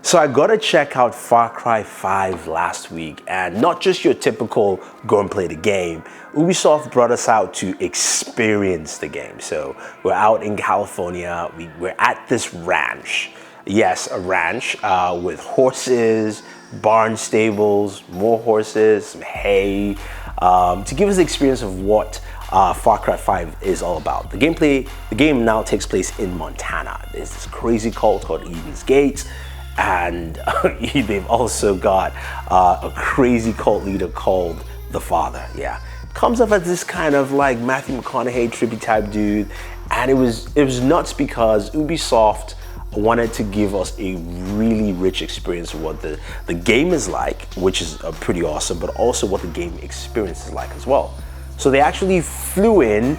So I got to check out Far Cry 5 last week, and not just your typical go and play the game. Ubisoft brought us out to experience the game. So we're out in California, we're at this ranch. Yes, a ranch with horses, barn stables, more horses, some hay, to give us the experience of what Far Cry 5 is all about. The game now takes place in Montana. There's this crazy cult called Eden's Gate, and they've also got a crazy cult leader called the Father. Yeah, comes up as this kind of like Matthew McConaughey trippy type dude, and it was nuts because Ubisoft wanted to give us a really rich experience of what the game is like, which is pretty awesome, but also what the game experience is like as well. So they actually flew in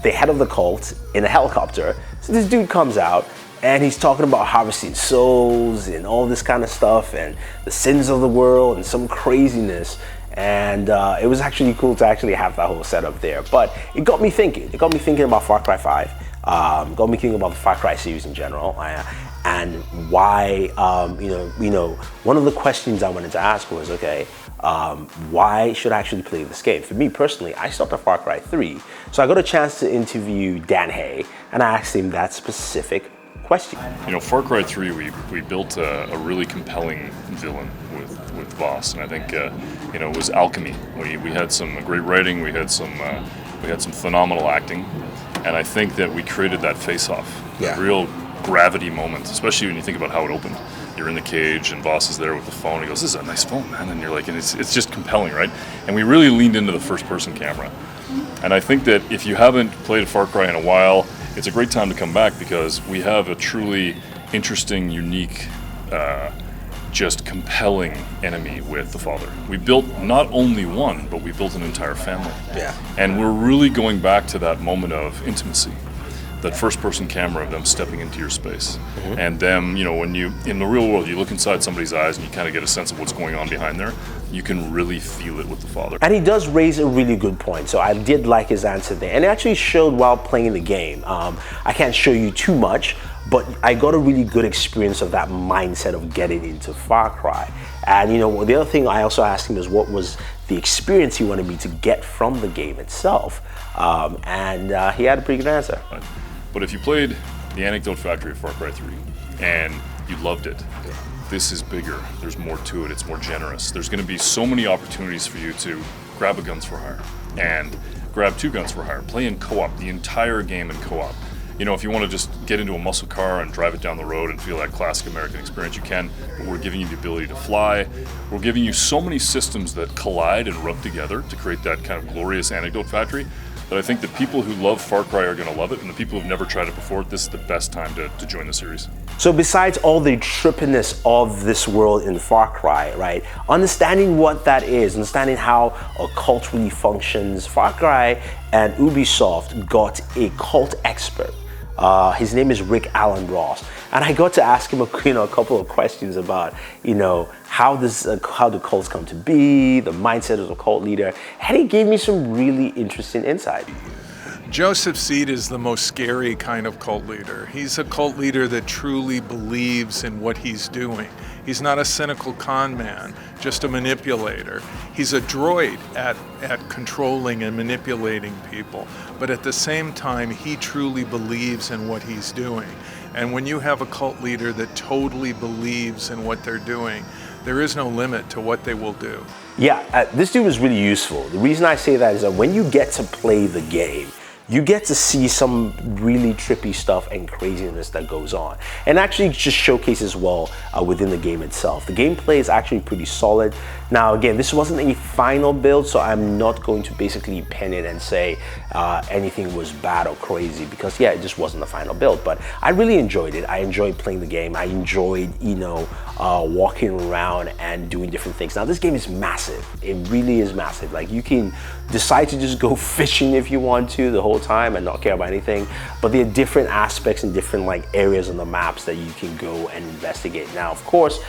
the head of the cult in a helicopter. So this dude comes out and he's talking about harvesting souls and all this kind of stuff and the sins of the world and some craziness. And it was actually cool to actually have that whole setup there. But it got me thinking. It got me thinking about Far Cry 5. Got me thinking about the Far Cry series in general, and why, one of the questions I wanted to ask was, okay, why should I actually play this game? For me personally, I stopped at Far Cry 3, so I got a chance to interview Dan Hay, and I asked him that specific question. Far Cry 3, we built a really compelling villain with Voss, and I think it was alchemy. We had some great writing, we had some phenomenal acting. And I think that we created that face-off, a real gravity moment, especially when you think about how it opened. You're in the cage and Voss is there with the phone. He goes, "This is a nice phone, man." And you're like, and it's just compelling, right? And we really leaned into the first-person camera. And I think that if you haven't played a Far Cry in a while, it's a great time to come back because we have a truly interesting, unique, just compelling enemy with the Father. We built not only one, but we built an entire family. Yeah. And we're really going back to that moment of intimacy, that first-person camera of them stepping into your space. Mm-hmm. And them, when you, in the real world, you look inside somebody's eyes and you kind of get a sense of what's going on behind there, you can really feel it with the Father. And he does raise a really good point, so I did like his answer there. And it actually showed while playing the game. I can't show you too much, but I got a really good experience of that mindset of getting into Far Cry. And the other thing I also asked him is what was the experience he wanted me to get from the game itself. And he had a pretty good answer. Right. But if you played the Anecdote Factory of Far Cry 3 and you loved it, this is bigger, there's more to it, it's more generous. There's going to be so many opportunities for you to grab a guns for hire and grab 2 guns for hire, play in co-op, the entire game in co-op. If you want to just get into a muscle car and drive it down the road and feel that classic American experience, you can, but we're giving you the ability to fly. We're giving you so many systems that collide and rub together to create that kind of glorious Anecdote Factory that I think the people who love Far Cry are going to love it, and the people who've never tried it before, this is the best time to join the series. So besides all the trippiness of this world in Far Cry, right, understanding what that is, understanding how a cult really functions, Far Cry and Ubisoft got a cult expert. His name is Rick Allen Ross, and I got to ask him a couple of questions about how the cults come to be, the mindset of the cult leader, and he gave me some really interesting insight. Joseph Seed is the most scary kind of cult leader. He's a cult leader that truly believes in what he's doing. He's not a cynical con man, just a manipulator. He's a droid at controlling and manipulating people. But at the same time, he truly believes in what he's doing. And when you have a cult leader that totally believes in what they're doing, there is no limit to what they will do. Yeah, this dude was really useful. The reason I say that is that when you get to play the game, you get to see some really trippy stuff and craziness that goes on. And actually just showcases well within the game itself. The gameplay is actually pretty solid. Now again, this wasn't a final build, so I'm not going to basically pin it and say anything was bad or crazy, because yeah, it just wasn't the final build. But I really enjoyed it. I enjoyed playing the game. I enjoyed, walking around and doing different things. Now this game is massive. It really is massive. Like, you can decide to just go fishing if you want to the whole time and not care about anything, but there are different aspects and different areas on the maps that you can go and investigate. Now of course,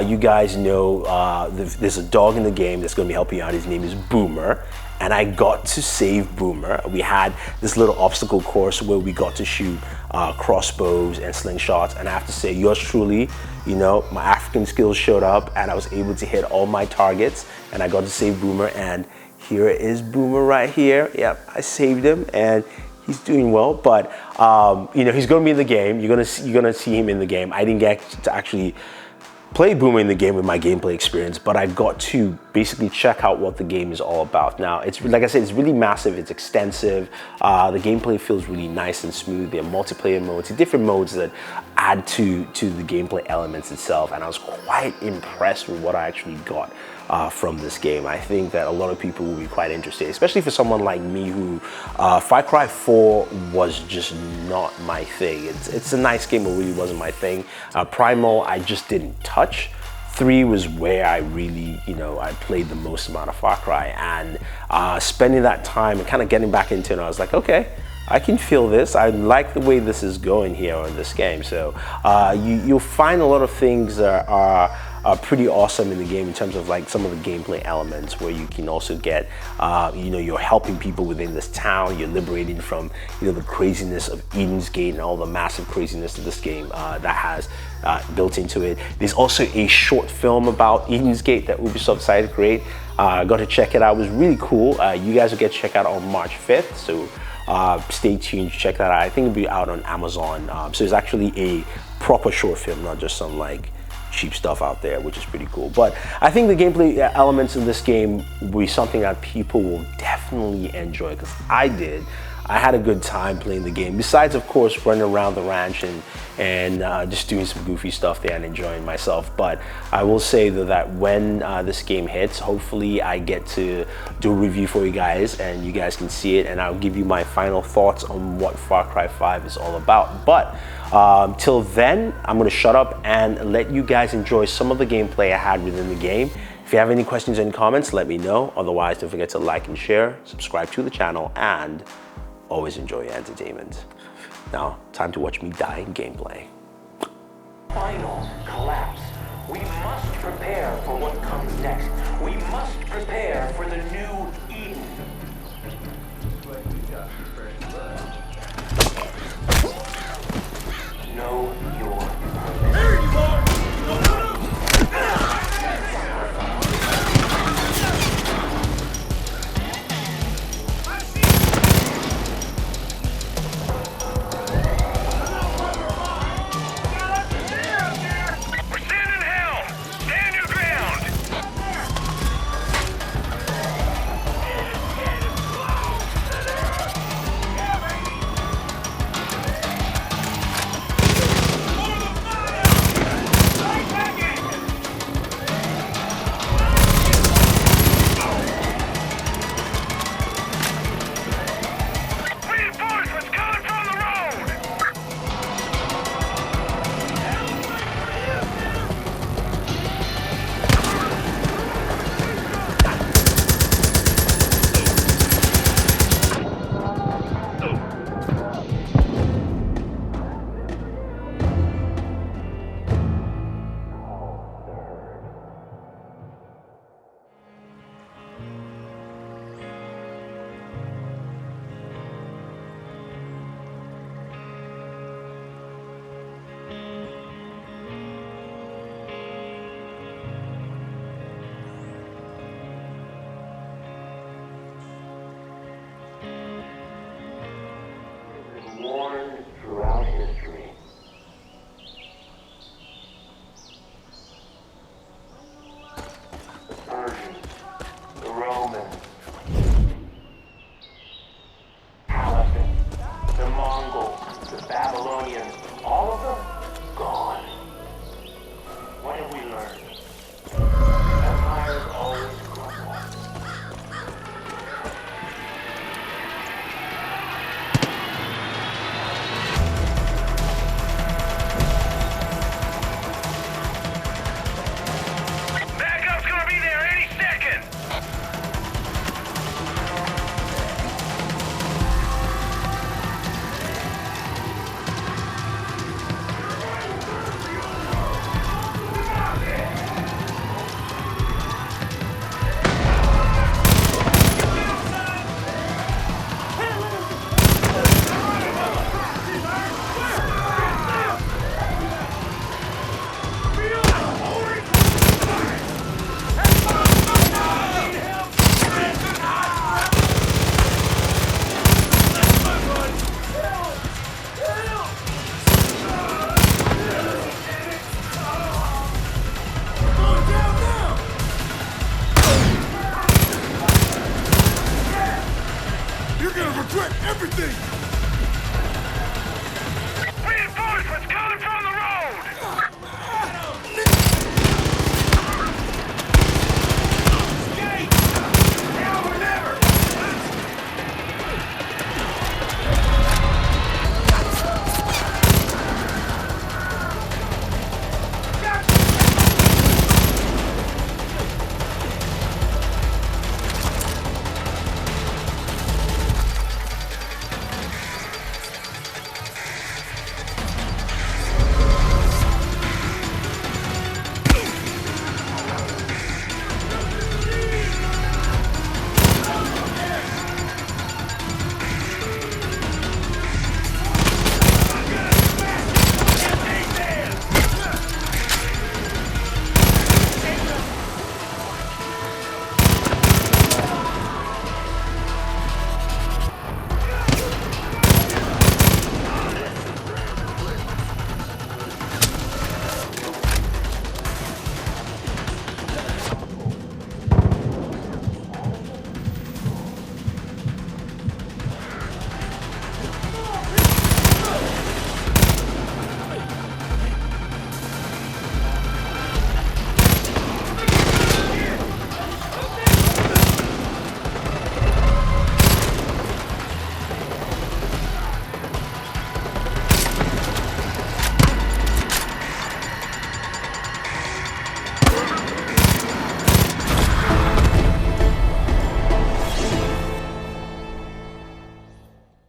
you guys know there's a dog in the game that's going to be helping you out. His name is Boomer, and I got to save Boomer. We had this little obstacle course where we got to shoot crossbows and slingshots, and I have to say, yours truly, you know, my African skills showed up and I was able to hit all my targets, and I got to save Boomer, and here is Boomer right here. Yep, I saved him, and he's doing well, but you know, he's gonna be in the game. You're gonna see him in the game. I didn't get to actually play Boomer in the game with my gameplay experience, but I got to basically check out what the game is all about. Now, it's like I said, it's really massive, it's extensive. The gameplay feels really nice and smooth. There are multiplayer modes, different modes that add to the gameplay elements itself, and I was quite impressed with what I actually got from this game. I think that a lot of people will be quite interested, especially for someone like me who Far Cry 4 was just not my thing. It's a nice game, but really wasn't my thing. Primal, I just didn't touch. 3 was where I really, you know, I played the most amount of Far Cry, and spending that time and kind of getting back into it, I was like, okay, I can feel this. I like the way this is going here on this game. So you'll find a lot of things that are pretty awesome in the game in terms of like some of the gameplay elements, where you can also get, you know, you're helping people within this town, you're liberating from, you know, the craziness of Eden's Gate and all the massive craziness of this game that has built into it. There's also a short film about Eden's Gate that Ubisoft decided to create. I got to check it out. It was really cool. You guys will get to check out on March 5th. So stay tuned, check that out. I think it'll be out on Amazon. So it's actually a proper short film, not just some like cheap stuff out there, which is pretty cool. But I think the gameplay elements in this game will be something that people will definitely enjoy, because I did. I had a good time playing the game, besides of course running around the ranch and just doing some goofy stuff there and enjoying myself. But I will say that when this game hits, hopefully I get to do a review for you guys and you guys can see it, and I'll give you my final thoughts on what Far Cry 5 is all about. But till then, I'm gonna shut up and let you guys enjoy some of the gameplay I had within the game. If you have any questions and comments, let me know. Otherwise, don't forget to like and share, subscribe to the channel, and always enjoy your entertainment. Now, time to watch me die in gameplay. Final collapse. We must prepare for what comes next. We must prepare for the new Eden. No